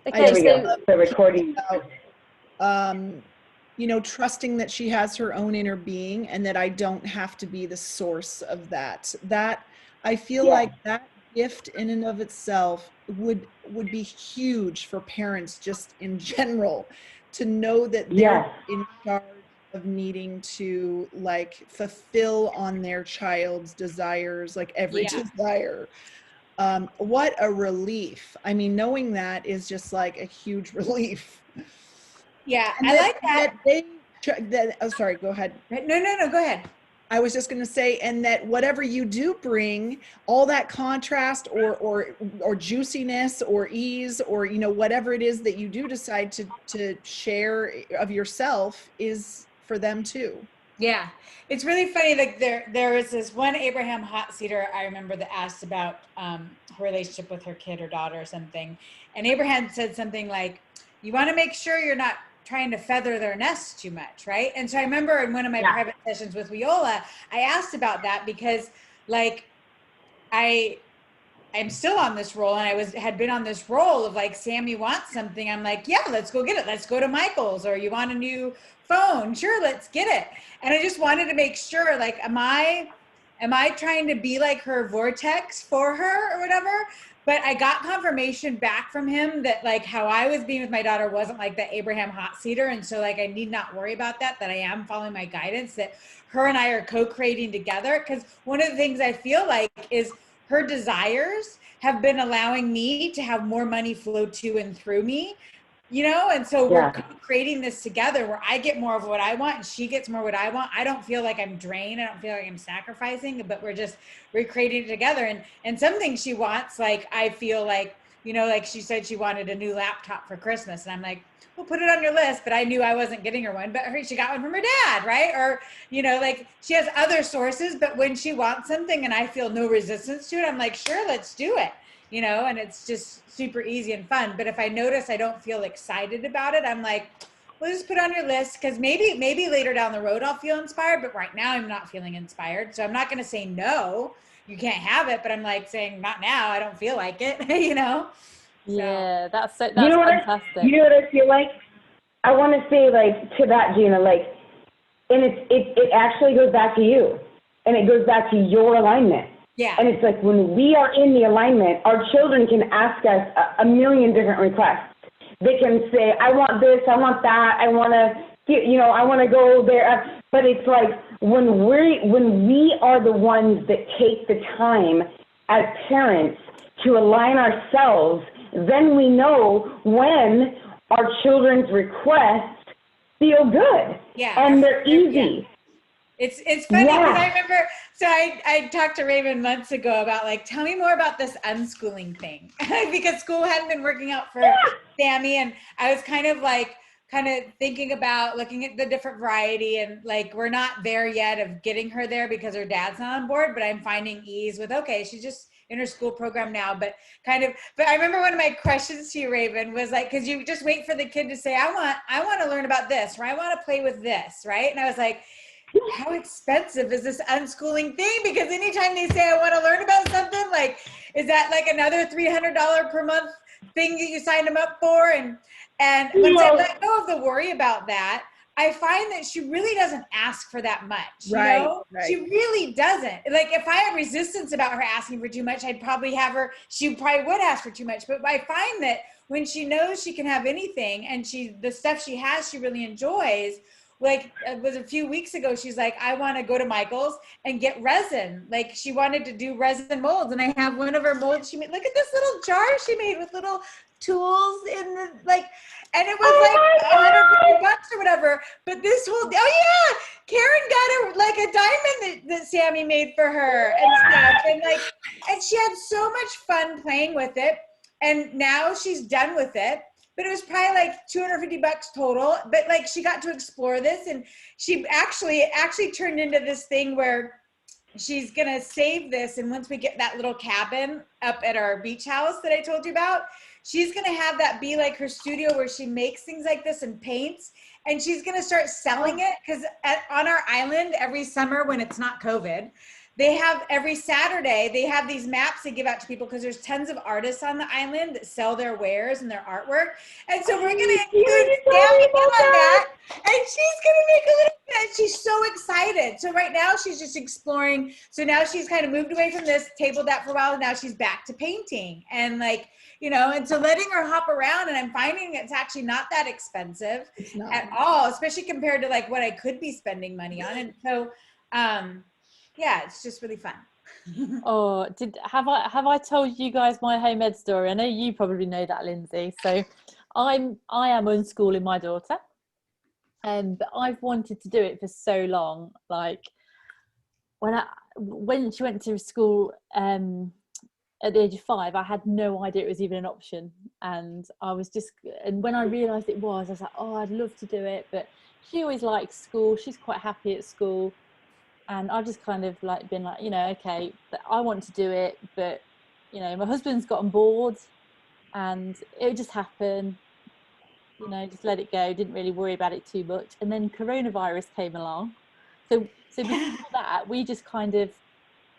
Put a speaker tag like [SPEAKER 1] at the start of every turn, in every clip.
[SPEAKER 1] Okay,
[SPEAKER 2] so the recording.
[SPEAKER 3] You know, trusting that she has her own inner being and that I don't have to be the source of that. That I feel like that gift in and of itself would be huge for parents just in general, to know that they're in charge of needing to like fulfill on their child's desires, like every desire. What a relief. I mean, knowing that is just like a huge relief.
[SPEAKER 1] Yeah,
[SPEAKER 3] and
[SPEAKER 1] I like that.
[SPEAKER 3] Oh, sorry, go ahead.
[SPEAKER 1] No, go ahead.
[SPEAKER 3] I was just going to say, and that whatever you do bring, all that contrast or juiciness or ease, or, you know, whatever it is that you do decide to share of yourself is for them too.
[SPEAKER 1] Yeah, it's really funny. Like there was this one Abraham hot seater I remember that asked about her relationship with her kid or daughter or something, and Abraham said something like, "You want to make sure you're not trying to feather their nest too much, right?" And so I remember in one of my private sessions with Viola, I asked about that because, like, I'm still on this role, and I had been on this role of like, Sammy wants something, I'm like, yeah, let's go get it. Let's go to Michael's. Or you want a new phone? Sure, let's get it. And I just wanted to make sure, like, am I trying to be like her Vortex for her or whatever? But I got confirmation back from him that like how I was being with my daughter wasn't like the Abraham hot seater. And so like, I need not worry about that I am following my guidance, that her and I are co-creating together. Because one of the things I feel like is her desires have been allowing me to have more money flow to and through me, you know? And so we're creating this together where I get more of what I want and she gets more what I want. I don't feel like I'm drained. I don't feel like I'm sacrificing, but we're creating it together. And some things she wants, like, I feel like, you know, like she said she wanted a new laptop for Christmas. And I'm like, we'll put it on your list, but I knew I wasn't getting her one, but she got one from her dad, right? Or, you know, like she has other sources, but when she wants something and I feel no resistance to it, I'm like, sure, let's do it, you know? And it's just super easy and fun. But if I notice I don't feel excited about it, I'm like, well, just put it on your list, because maybe later down the road I'll feel inspired, but right now I'm not feeling inspired. So I'm not going to say no, you can't have it, but I'm like saying not now, I don't feel like it, you know?
[SPEAKER 2] Yeah, that's fantastic.
[SPEAKER 4] You know what I feel like? I want to say, like, to that, Gina, like, and it actually goes back to you, and it goes back to your alignment.
[SPEAKER 1] Yeah.
[SPEAKER 4] And it's like, when we are in the alignment, our children can ask us a million different requests. They can say, I want this, I want that, I want to, you know, I want to go there. But it's like, when we are the ones that take the time as parents to align ourselves, then we know when our children's requests feel good.
[SPEAKER 1] Yeah.
[SPEAKER 4] And they're easy.
[SPEAKER 1] Yeah. It's funny because I remember, so I talked to Raven months ago about like, tell me more about this unschooling thing because school hadn't been working out for Sammy. And I was kind of thinking about looking at the different variety, and like, we're not there yet of getting her there because her dad's not on board, but I'm finding ease with, okay, she's just in her school program now, but I remember one of my questions to you, Raven, was like, cause you just wait for the kid to say, I want to learn about this, or I want to play with this. Right. And I was like, how expensive is this unschooling thing? Because anytime they say, I want to learn about something, like, is that like another $300 per month thing that you signed them up for? And once I let go of the worry about that, I find that she really doesn't ask for that much, you know? Right. She really doesn't. Like, if I had resistance about her asking for too much, I'd probably have her, she probably would ask for too much. But I find that when she knows she can have anything, and the stuff she has, she really enjoys. Like, it was a few weeks ago, she's like, I want to go to Michael's and get resin. Like, she wanted to do resin molds, and I have one of her molds she made. Look at this little jar she made with little tools in the, like, and it was like $150 or whatever. But this whole, Karen got her like a diamond that Sammy made for her and stuff. And like, and she had so much fun playing with it. And now she's done with it. But it was probably like $250 total. But like, she got to explore this, and she actually turned into this thing where she's gonna save this. And once we get that little cabin up at our beach house that I told you about, she's gonna have that be like her studio where she makes things like this and paints. And she's gonna start selling it, because on our island every summer when it's not COVID, they have every Saturday, they have these maps they give out to people because there's tons of artists on the island that sell their wares and their artwork. And so we're going to include Sammy on that. And she's going to make a little bit. She's so excited. So right now she's just exploring. So now she's kind of moved away from this, tabled that for a while. And now she's back to painting. And like, you know, and so letting her hop around, and I'm finding it's actually not that expensive at all, especially compared to like what I could be spending money on. And so, yeah, it's just really fun.
[SPEAKER 2] Oh, have I told you guys my home ed story? I know you probably know that, Lindsay. So I am unschooling my daughter, but I've wanted to do it for so long. Like when she went to school at the age of 5, I had no idea it was even an option, and when I realised it was, I was like, oh, I'd love to do it, but she always likes school. She's quite happy at school. And I've just kind of like been like, you know, okay, I want to do it, but, you know, my husband's got on board and it would just happen, you know, just let it go, didn't really worry about it too much. And then coronavirus came along. So before that, we just kind of,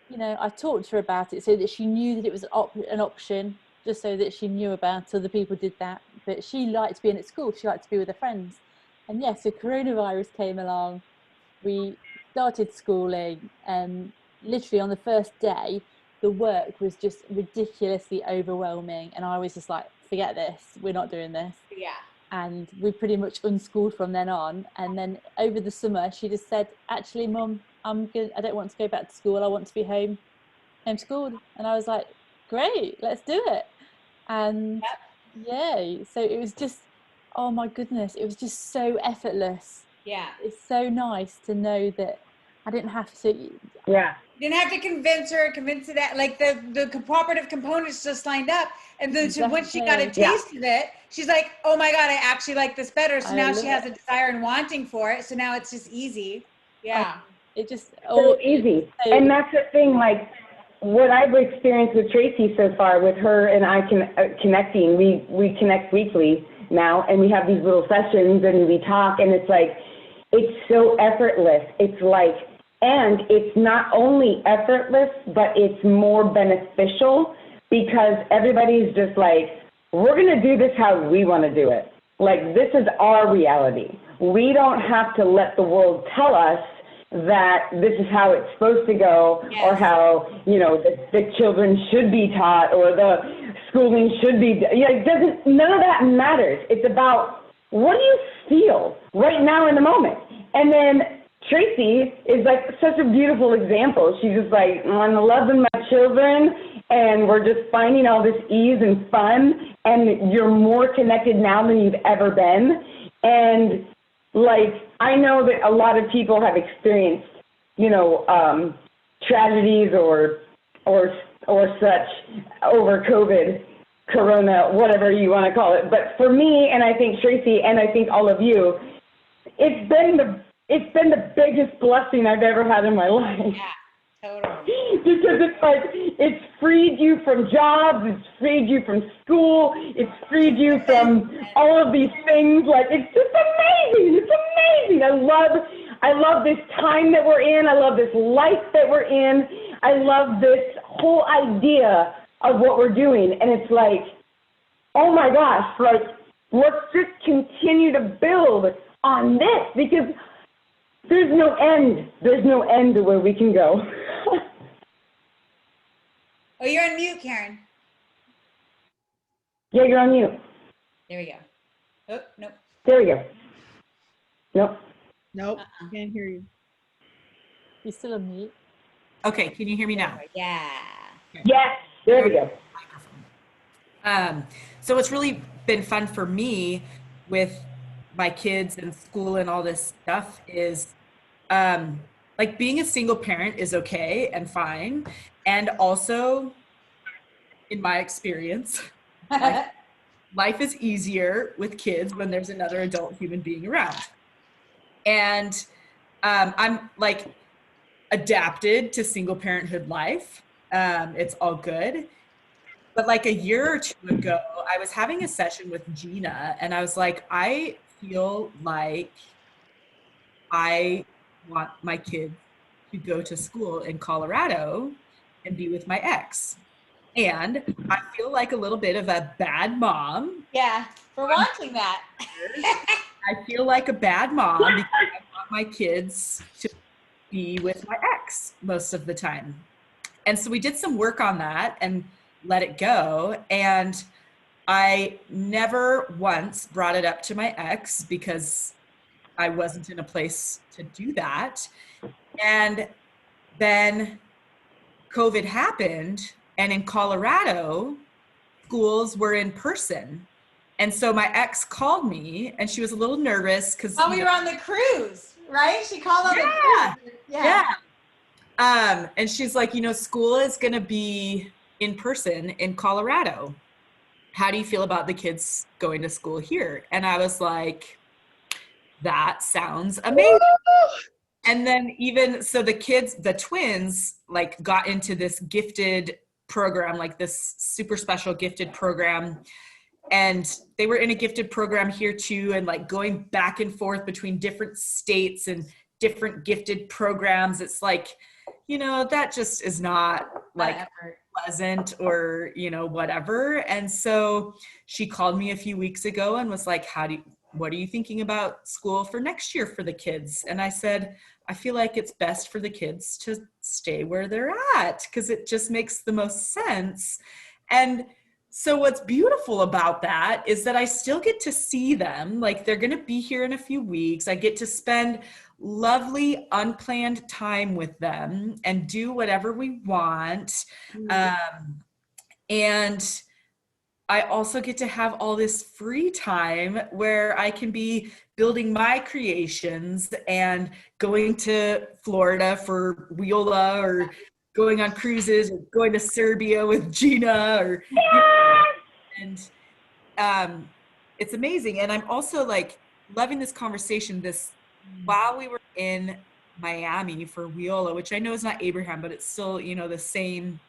[SPEAKER 2] you know, I talked to her about it so that she knew that it was an option, just so that she knew about other people did that. But she liked being at school. She liked to be with her friends. And yeah, so coronavirus came along. We started schooling, and literally on the first day the work was just ridiculously overwhelming, and I was just like, forget this, we're not doing this.
[SPEAKER 1] Yeah.
[SPEAKER 2] And we pretty much unschooled from then on. And then over the summer she just said, actually Mum, I don't want to go back to school, I want to be homeschooled. And I was like, great, let's do it. And yay, so it was just, oh my goodness, it was just so effortless.
[SPEAKER 1] Yeah.
[SPEAKER 2] It's so nice to know that I didn't have to.
[SPEAKER 4] Yeah.
[SPEAKER 1] You didn't have to convince her, convince her that, like the cooperative components just lined up. And then once she got a taste of it, she's like, oh my God, I actually like this better. So now she has a desire and wanting for it. So now it's just easy. Yeah.
[SPEAKER 2] It just,
[SPEAKER 4] So easy. And that's the thing, like what I've experienced with Tracey so far, with her and I connecting, we connect weekly now, and we have these little sessions and we talk, and it's like, it's so effortless. It's like, and it's not only effortless, but it's more beneficial because everybody's just like, we're going to do this how we want to do it. Like, this is our reality. We don't have to let the world tell us that this is how it's supposed to go, or how, you know, the children should be taught, or the schooling should be, it doesn't, none of that matters. It's about, what do you feel right now in the moment? And then Tracey is like such a beautiful example. She's just like, I'm loving my children, and we're just finding all this ease and fun, and you're more connected now than you've ever been. And like, I know that a lot of people have experienced, you know, tragedies or such over COVID, Corona, whatever you want to call it. But for me, and I think Tracey, and I think all of you, it's been the biggest blessing I've ever had in my life.
[SPEAKER 1] Yeah, totally.
[SPEAKER 4] Because it's like, it's freed you from jobs, it's freed you from school, it's freed you from all of these things. Like, it's just amazing. It's amazing. I love this time that we're in. I love this life that we're in. I love this whole idea of what we're doing. And it's like, oh my gosh, like, let's just continue to build on this, because there's no end. There's no end to where we can go.
[SPEAKER 1] Oh, you're on mute, Karen.
[SPEAKER 4] Yeah, you're on mute.
[SPEAKER 1] There we go. Oh, nope.
[SPEAKER 4] There we go. Nope.
[SPEAKER 3] Nope, can't hear you.
[SPEAKER 2] You're still on mute.
[SPEAKER 5] Okay, can you hear me now?
[SPEAKER 1] Yeah.
[SPEAKER 4] Yes, there we go.
[SPEAKER 5] So it's really been fun for me with my kids and school and all this stuff is like, being a single parent is okay and fine. And also, in my experience, like, life is easier with kids when there's another adult human being around. And I'm like adapted to single parenthood life. It's all good. But like a year or two ago, I was having a session with Gina, and I was like, I feel like I want my kids to to go to school in Colorado and be with my ex. And I feel like a little bit of a bad mom.
[SPEAKER 1] Yeah, for wanting that.
[SPEAKER 5] I feel like a bad mom because I want my kids to be with my ex most of the time. And so we did some work on that and let it go. And I never once brought it up to my ex because I wasn't in a place to do that. And then COVID happened, and in Colorado, schools were in person. And so my ex called me, and she was a little nervous because
[SPEAKER 1] we were on the cruise, right? She called on the cruise.
[SPEAKER 5] Yeah. And she's like, school is going to be in person in Colorado. How do you feel about the kids going to school here? And I was like, that sounds amazing. And then so the twins like got into this gifted program, like this super special gifted program. And they were in a gifted program here too, and like going back and forth between different states and different gifted programs. It's like, that just is not like pleasant or, whatever. And so she called me a few weeks ago and was like, what are you thinking about school for next year for the kids? And I said, I feel like it's best for the kids to stay where they're at because it just makes the most sense. And so what's beautiful about that is that I still get to see them. Like they're going to be here in a few weeks. I get to spend lovely unplanned time with them and do whatever we want. And I also get to have all this free time where I can be building my creations and going to Florida for Wiola or going on cruises or going to Serbia with Gina or and it's amazing. And I'm also like loving this conversation while we were in Miami for Wiola, which I know is not Abraham, but it's still, the same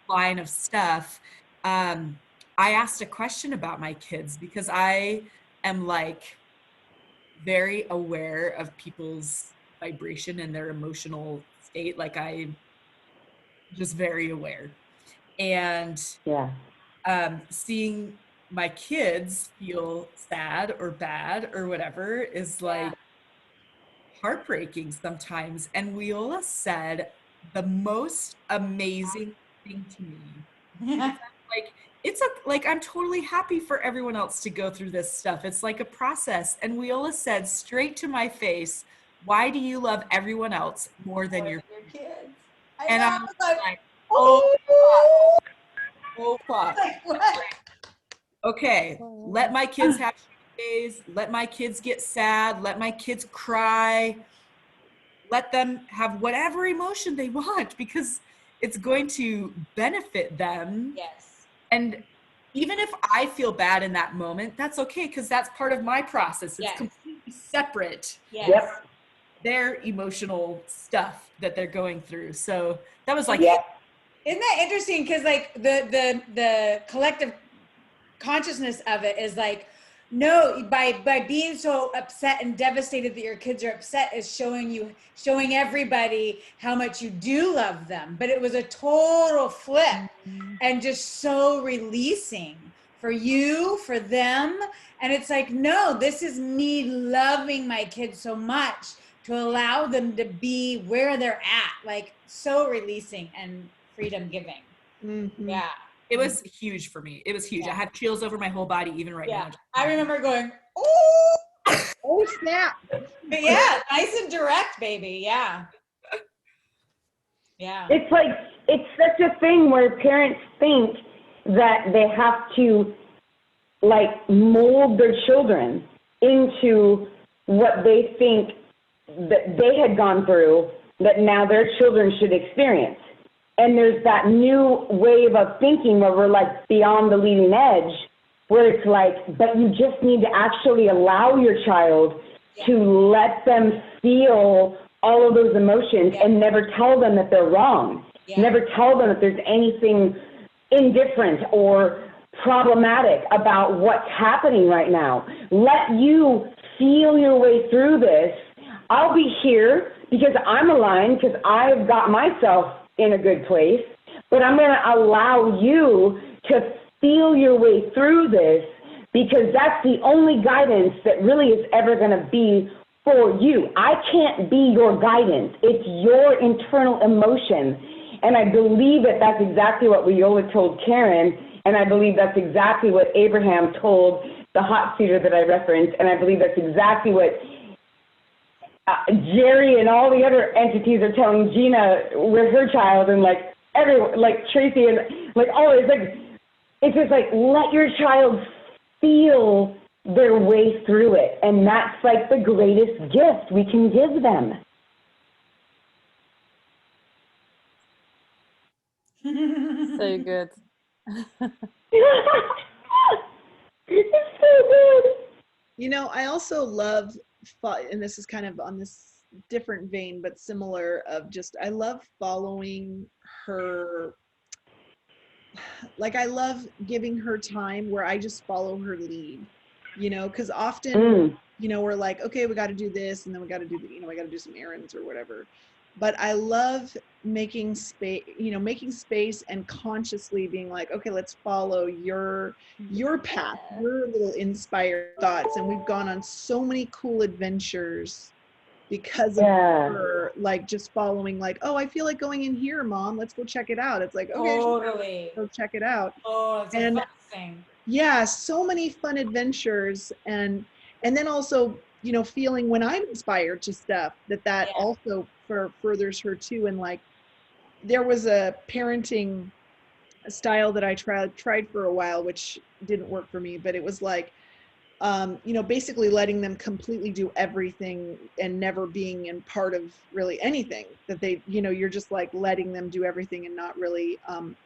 [SPEAKER 5] line of stuff. I asked a question about my kids because I am like very aware of people's vibration and their emotional state. Like I'm just very aware. And seeing my kids feel sad or bad or whatever is like heartbreaking sometimes. And Wiola said the most amazing thing to me. Like, I'm totally happy for everyone else to go through this stuff. It's like a process. And Wiola said straight to my face, why do you love everyone else more than your kids? And I was like, oh fuck. Like, what? Okay, let my kids have days. Let my kids get sad. Let my kids cry. Let them have whatever emotion they want because it's going to benefit them.
[SPEAKER 1] Yes.
[SPEAKER 5] And even if I feel bad in that moment, that's okay because that's part of my process. It's completely separate.
[SPEAKER 1] Yes.
[SPEAKER 4] Yep.
[SPEAKER 5] Their emotional stuff that they're going through. So that was like,
[SPEAKER 1] isn't that interesting? Because like the collective consciousness of it is like, no, by being so upset and devastated that your kids are upset is showing everybody how much you do love them. But it was a total flip and just so releasing for you, for them. And it's like, no, this is me loving my kids so much to allow them to be where they're at, like so releasing and freedom giving.
[SPEAKER 3] Mm-hmm.
[SPEAKER 1] Yeah.
[SPEAKER 5] it was huge for me. It was huge. I have chills over my whole body even right now.
[SPEAKER 1] I remember going, oh,
[SPEAKER 3] oh snap.
[SPEAKER 1] But yeah, nice and direct, baby. Yeah. Yeah.
[SPEAKER 4] It's like, it's such a thing where parents think that they have to like mold their children into what they think that they had gone through that now their children should experience. And there's that new wave of thinking where we're like beyond the leading edge, where it's like, but you just need to actually allow your child to let them feel all of those emotions and never tell them that they're wrong. Never tell them that there's anything indifferent or problematic about what's happening right now. Let you feel your way through this. I'll be here because I'm aligned, because I've got myself in a good place, but I'm going to allow you to feel your way through this, because that's the only guidance that really is ever going to be for you. I can't be your guidance. It's your internal emotion. And I believe that that's exactly what Viola told Karen, and I believe that's exactly what Abraham told the hot seater that I referenced, and I believe that's exactly what Jerry and all the other entities are telling Gina with her child, and like everyone, like Tracey and like always, like it's just like let your child feel their way through it, and that's like the greatest gift we can give them.
[SPEAKER 2] So good.
[SPEAKER 4] It's so good.
[SPEAKER 3] You know, I also love, and this is kind of on this different vein, but similar, of just, I love following her. Like, I love giving her time where I just follow her lead, you know, because often, you know, we're like, okay, we got to do this, and then we got to do, you know, we got to do some errands or whatever. But I love making space, you know, making space and consciously being like, okay, let's follow your path, your little inspired thoughts. And we've gone on so many cool adventures because of her, like just following, like, oh, I feel like going in here, Mom, let's go check it out. It's like, okay,
[SPEAKER 1] Totally.
[SPEAKER 3] go check it out.
[SPEAKER 1] Oh, it's a fun thing.
[SPEAKER 3] Yeah, so many fun adventures, and then also, you know, feeling when I'm inspired to stuff that also furthers her too. And like, there was a parenting style that I tried for a while, which didn't work for me, but it was like, you know, basically letting them completely do everything and never being in part of really anything that they, you know, you're just like letting them do everything and not really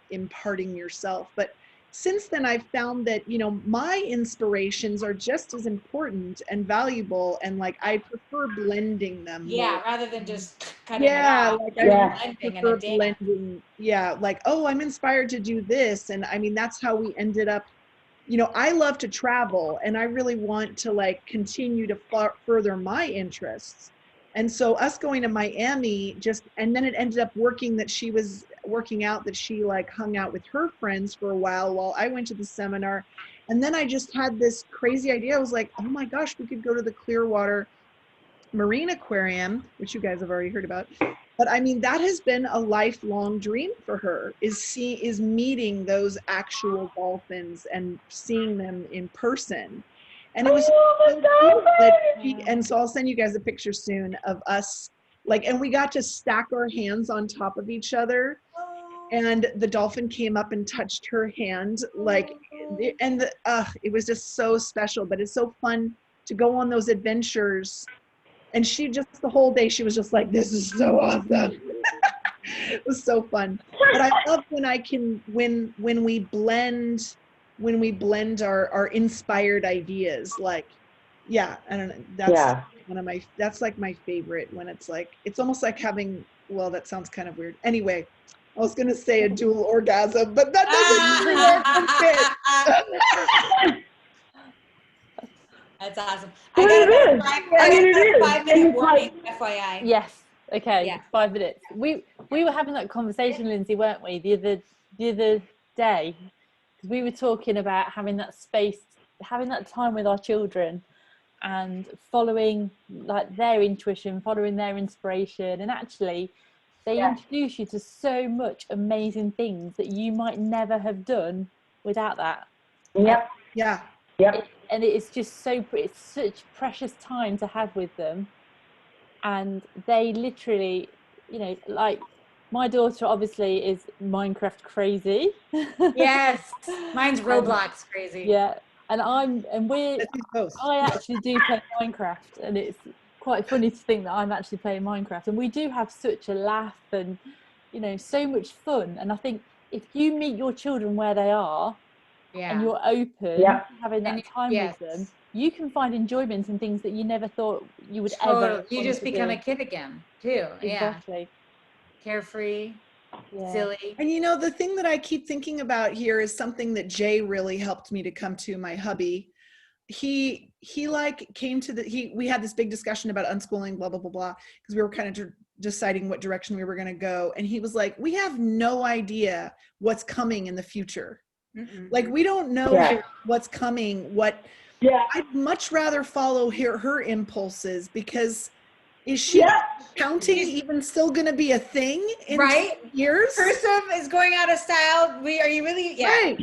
[SPEAKER 3] imparting yourself. But since then, I've found that, you know, my inspirations are just as important and valuable, and like I prefer blending them.
[SPEAKER 1] Yeah, more. Rather than just cutting it off.
[SPEAKER 3] Like
[SPEAKER 1] I
[SPEAKER 3] prefer blending. Yeah, like, oh, I'm inspired to do this, and I mean that's how we ended up. You know, I love to travel, and I really want to like continue to further my interests. And so us going to Miami and then it ended up working that she was working out, that she like hung out with her friends for a while I went to the seminar. And then I just had this crazy idea. I was like, oh my gosh, we could go to the Clearwater Marine Aquarium, which you guys have already heard about. But I mean, that has been a lifelong dream for her, is meeting those actual dolphins and seeing them in person. And it was so cool and so I'll send you guys a picture soon of us, like, and we got to stack our hands on top of each other, and the dolphin came up and touched her hand, like, and it was just so special. But it's so fun to go on those adventures. And she just, the whole day, she was just like, this is so awesome. It was so fun. But I love when I can, when we blend our inspired ideas, like, yeah, I don't know. That's one of my, that's like my favorite, when it's like, it's almost like having, well, that sounds kind of weird. Anyway, I was going to say a dual orgasm, but that doesn't work.
[SPEAKER 1] That's awesome. I got a 5-minute warning, FYI.
[SPEAKER 2] Yes. Okay. Yeah. 5 minutes. We were having that conversation, Lindsay, weren't we? The other day, because we were talking about having that space, having that time with our children, and following like their intuition, following their inspiration, and actually, they introduce you to so much amazing things that you might never have done without that.
[SPEAKER 4] Yep.
[SPEAKER 3] Yeah.
[SPEAKER 4] Yep.
[SPEAKER 2] And it's just it's such precious time to have with them. And they literally, you know, like my daughter obviously is Minecraft crazy.
[SPEAKER 1] Yes, mine's Roblox crazy.
[SPEAKER 2] Yeah, and I actually do play Minecraft, and it's quite funny to think that I'm actually playing Minecraft, and we do have such a laugh and, you know, so much fun. And I think if you meet your children where they are, and you're open to having that time with them, you can find enjoyment in things that you never thought you would ever.
[SPEAKER 1] You just become a kid again, too.
[SPEAKER 2] Exactly.
[SPEAKER 1] Carefree, silly.
[SPEAKER 3] And you know, the thing that I keep thinking about here is something that Jay really helped me to come to, my hubby. he like came to we had this big discussion about unschooling, blah, blah, blah, blah, because we were kind of deciding what direction we were going to go. And he was like, we have no idea what's coming in the future. Like, we don't know what's coming, I'd much rather follow her impulses, because is she counting even still going to be a thing in 20 years?
[SPEAKER 1] Cursive is going out of style. Are you really? Yeah.
[SPEAKER 3] Right.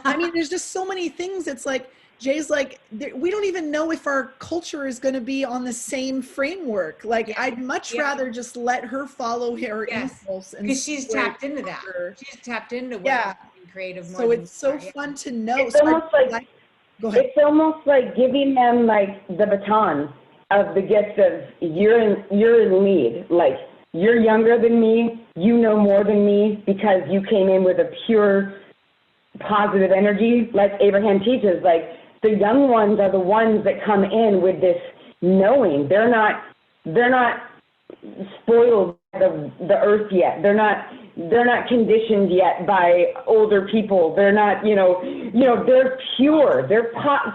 [SPEAKER 3] I mean, there's just so many things. It's like, Jay's like, we don't even know if our culture is going to be on the same framework. Like, I'd much rather just let her follow her impulse.
[SPEAKER 1] Because she's tapped into that. She's tapped into what creative.
[SPEAKER 3] So it's so fun to know.
[SPEAKER 4] It's almost like,
[SPEAKER 3] go ahead.
[SPEAKER 4] It's almost like giving them like the baton of the gift of you're in lead. Like, you're younger than me, you know more than me, because you came in with a pure positive energy. Like Abraham teaches, like, the young ones are the ones that come in with this knowing. They're not spoiled by the earth yet. They're not conditioned yet by older people. They're not, they're pure.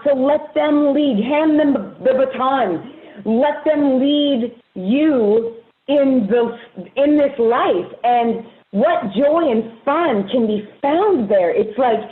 [SPEAKER 4] So let them lead. Hand them the baton. Let them lead you in this life. And what joy and fun can be found there? It's like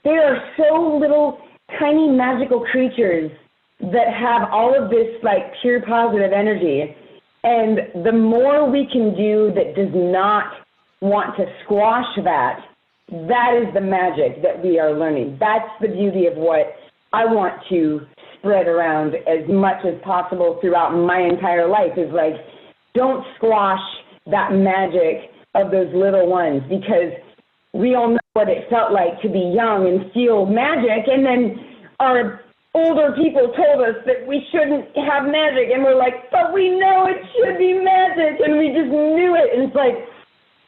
[SPEAKER 4] they are so little tiny magical creatures that have all of this like pure positive energy. And the more we can do that does not want to squash that is the magic that we are learning. That's the beauty of what I want to spread around as much as possible throughout my entire life, is like, don't squash that magic of those little ones, because we all know what it felt like to be young and feel magic, and then our older people told us that we shouldn't have magic, and we're like, but we know it should be magic, and we just knew it. And it's like,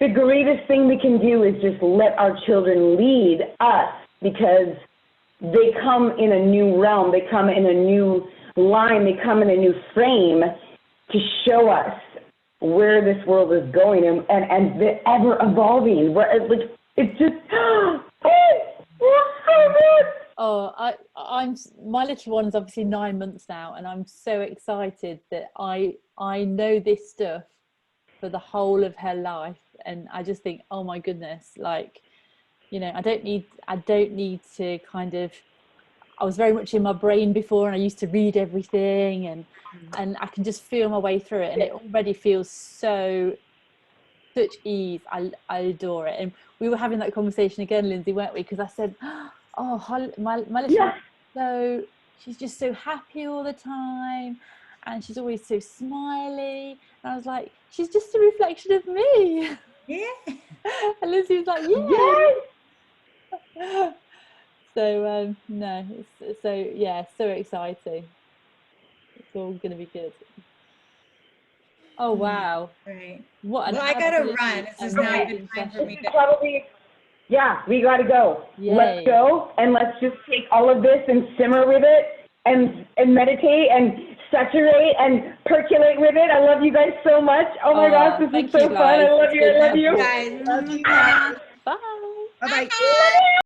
[SPEAKER 4] the greatest thing we can do is just let our children lead us, because they come in a new realm, they come in a new line, they come in a new frame to show us where this world is going, and the ever evolving. It's just,
[SPEAKER 2] I'm my little one's obviously 9 months now, and I'm so excited that I know this stuff for the whole of her life. And I just think, oh my goodness, like, I don't need to kind of, I was very much in my brain before, and I used to read everything, and I can just feel my way through it, and it already feels such ease. I adore it. And we were having that conversation again, Lindsay, weren't we? Because I said, oh, my little so she's just so happy all the time, and she's always so smiley. And I was like, she's just a reflection of me.
[SPEAKER 1] Yeah.
[SPEAKER 2] And Lindsay was like, yeah. So no, so exciting. It's all going to be good. Oh wow!
[SPEAKER 1] Right.
[SPEAKER 2] What?
[SPEAKER 1] Well, I gotta run. This is not a good time for me to.
[SPEAKER 4] Probably, we gotta go.
[SPEAKER 2] Yay.
[SPEAKER 4] Let's go, and let's just take all of this and simmer with it, and meditate and saturate and percolate with it. I love you guys so much. Oh my gosh, this is so fun. I love you. I love you.
[SPEAKER 1] Guys.
[SPEAKER 3] Love you guys.
[SPEAKER 2] Bye.
[SPEAKER 3] Bye-bye.
[SPEAKER 4] Bye.